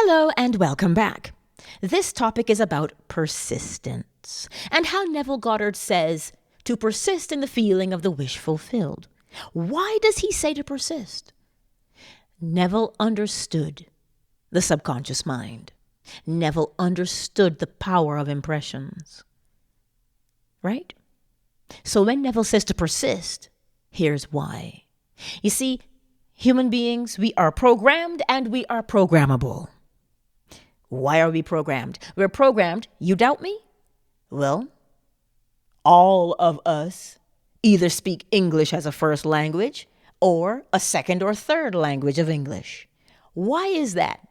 Hello and welcome back. This topic is about persistence and how Neville Goddard says to persist in the feeling of the wish fulfilled. Why does he say to persist? Neville understood the subconscious mind. Neville understood the power of impressions. Right? So when Neville says to persist, here's why. You see, human beings, we are programmed and we are programmable. Why are we programmed? We're programmed, you doubt me? Well, all of us either speak English as a first language or a second or third language of English. Why is that?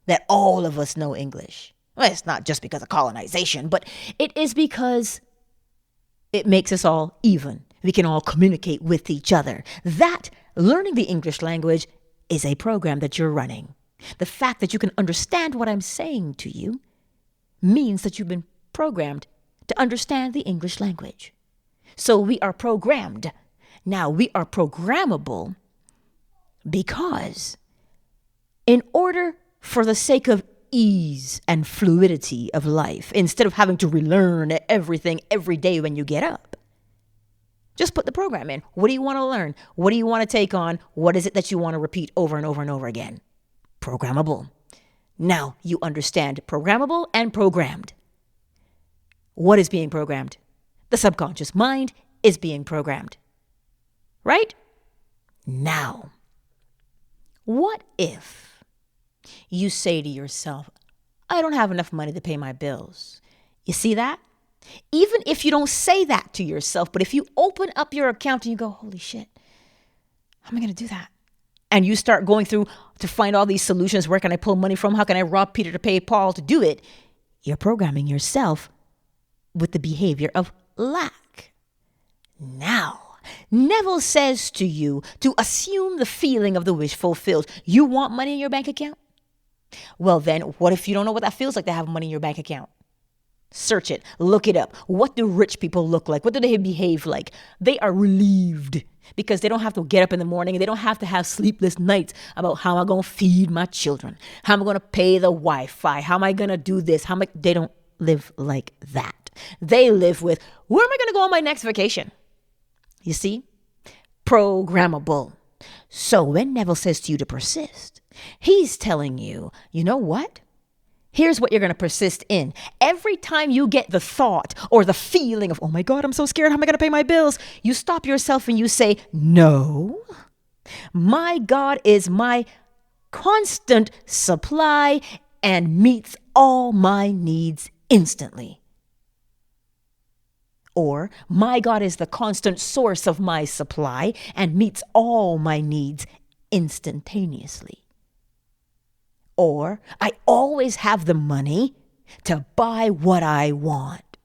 That all of us know English? Well, it's not just because of colonization, but it is because it makes us all even. We can all communicate with each other. That, learning the English language, is a program that you're running. The fact that you can understand what I'm saying to you means that you've been programmed to understand the English language. So we are programmed. Now, we are programmable because in order for the sake of ease and fluidity of life, instead of having to relearn everything every day when you get up, just put the program in. What do you want to learn? What do you want to take on? What is it that you want to repeat over and over and over again? Programmable. Now you understand programmable and programmed. What is being programmed? The subconscious mind is being programmed. Right? Now, what if you say to yourself, I don't have enough money to pay my bills? You see that? Even if you don't say that to yourself, but if you open up your account and you go, holy shit, how am I going to do that? And you start going through to find all these solutions. Where can I pull money from? How can I rob Peter to pay Paul to do it? You're programming yourself with the behavior of lack. Now, Neville says to you to assume the feeling of the wish fulfilled. You want money in your bank account? Well, then what if you don't know what that feels like to have money in your bank account? Search it. Look it up. What do rich people look like? What do they behave like? They are relieved because they don't have to get up in the morning and they don't have to have sleepless nights about how am I going to feed my children? How am I going to pay the Wi-Fi? How am I going to do this? They don't live like that. They live with, where am I going to go on my next vacation? You see? Programmable. So when Neville says to you to persist, he's telling you, you know what? Here's what you're going to persist in. Every time you get the thought or the feeling of, oh my God, I'm so scared. How am I going to pay my bills? You stop yourself and you say, no, my God is my constant supply and meets all my needs instantly. Or my God is the constant source of my supply and meets all my needs instantaneously. Or I always have the money to buy what I want.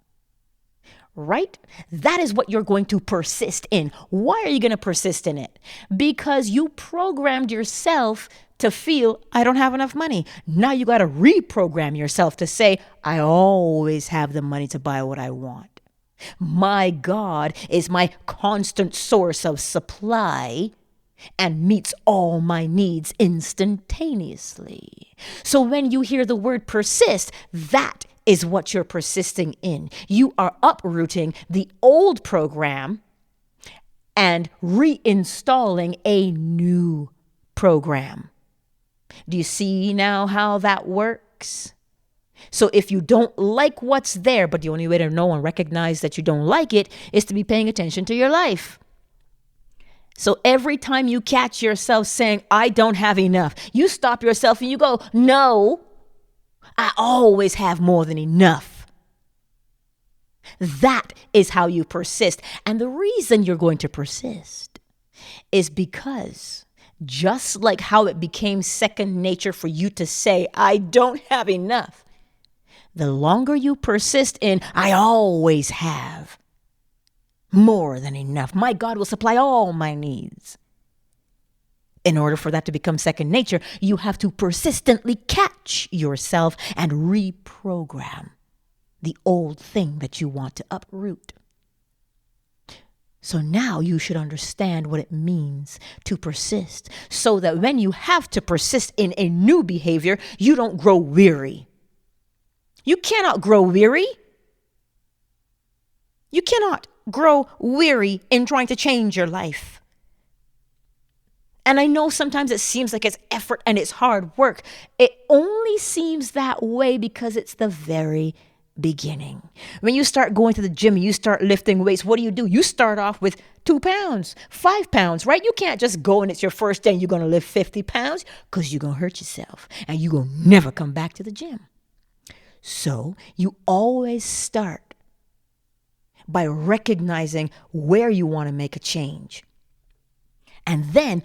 Right? That is what you're going to persist in. Why are you going to persist in it? Because you programmed yourself to feel, I don't have enough money. Now you got to reprogram yourself to say, I always have the money to buy what I want. My God is my constant source of supply and meets all my needs instantaneously. So when you hear the word persist, that is what you're persisting in. You are uprooting the old program and reinstalling a new program. Do you see now how that works? So if you don't like what's there, but the only way to know and recognize that you don't like it is to be paying attention to your life. So every time you catch yourself saying, I don't have enough, you stop yourself and you go, no, I always have more than enough. That is how you persist. And the reason you're going to persist is because just like how it became second nature for you to say, I don't have enough, the longer you persist in, I always have more than enough. My God will supply all my needs. In order for that to become second nature, you have to persistently catch yourself and reprogram the old thing that you want to uproot. So now you should understand what it means to persist, so that when you have to persist in a new behavior, you don't grow weary. You cannot grow weary. You cannot grow weary in trying to change your life. And I know sometimes it seems like it's effort and it's hard work. It only seems that way because it's the very beginning. When you start going to the gym and you start lifting weights, what do? You start off with 2 pounds, 5 pounds, right? You can't just go and it's your first day and you're going to lift 50 pounds because you're going to hurt yourself and you're going to never come back to the gym. So you always start by recognizing where you want to make a change. And then,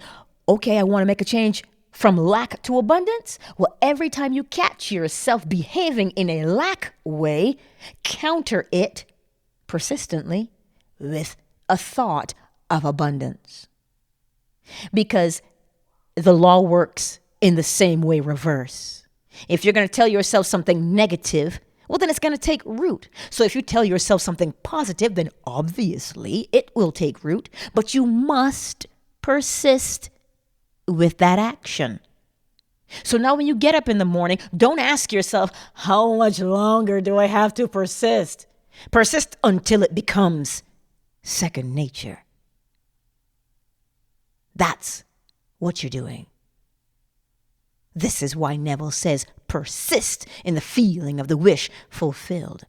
okay, I want to make a change from lack to abundance. Well, every time you catch yourself behaving in a lack way, counter it persistently with a thought of abundance. Because the law works in the same way reverse. If you're going to tell yourself something negative, well, then it's going to take root. So if you tell yourself something positive, then obviously it will take root. But you must persist with that action. So now when you get up in the morning, don't ask yourself, how much longer do I have to persist? Persist until it becomes second nature. That's what you're doing. This is why Neville says, persist in the feeling of the wish fulfilled.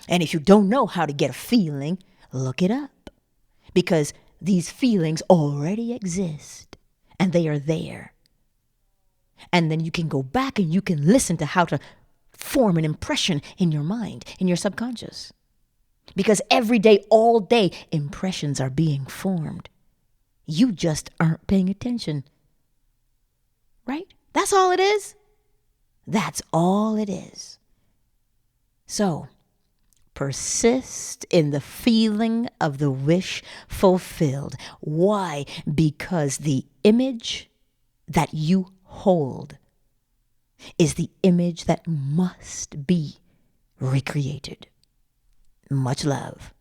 And if you don't know how to get a feeling, look it up. Because these feelings already exist and they are there. And then you can go back and you can listen to how to form an impression in your mind, in your subconscious. Because every day, all day, impressions are being formed. You just aren't paying attention. Right? That's all it is. That's all it is. So, persist in the feeling of the wish fulfilled. Why? Because the image that you hold is the image that must be recreated. Much love.